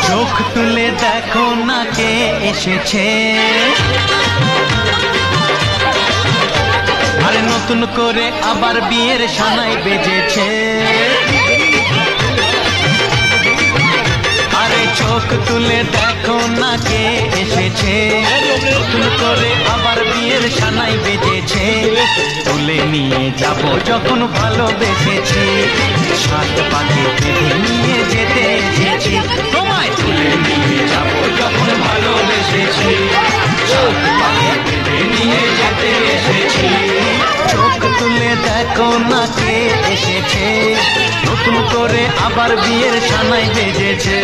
চোখ তুলে দেখো না কে এসেছে, আরে নতুন করে আবার বিয়ের সানাই বেজেছে। আরে চোখ তুলে দেখো না কে এসেছে, নতুন করে আবার বিয়ের সানাই বেজেছে। তুলে নিয়ে যাব যখন ভালোবেসেছি, সাত পাকে বেঁধে নিয়ে যেতে এসেছি। তোমায় তুলে নিয়ে যাব যখন ভালোবেসেছি, সাত পাকে বেঁধে নিয়ে যেতে এসেছি। চোখ তুলে দেখো না কে এসেছে, নতুন করে আবার বিয়ের সানাই বেজেছে।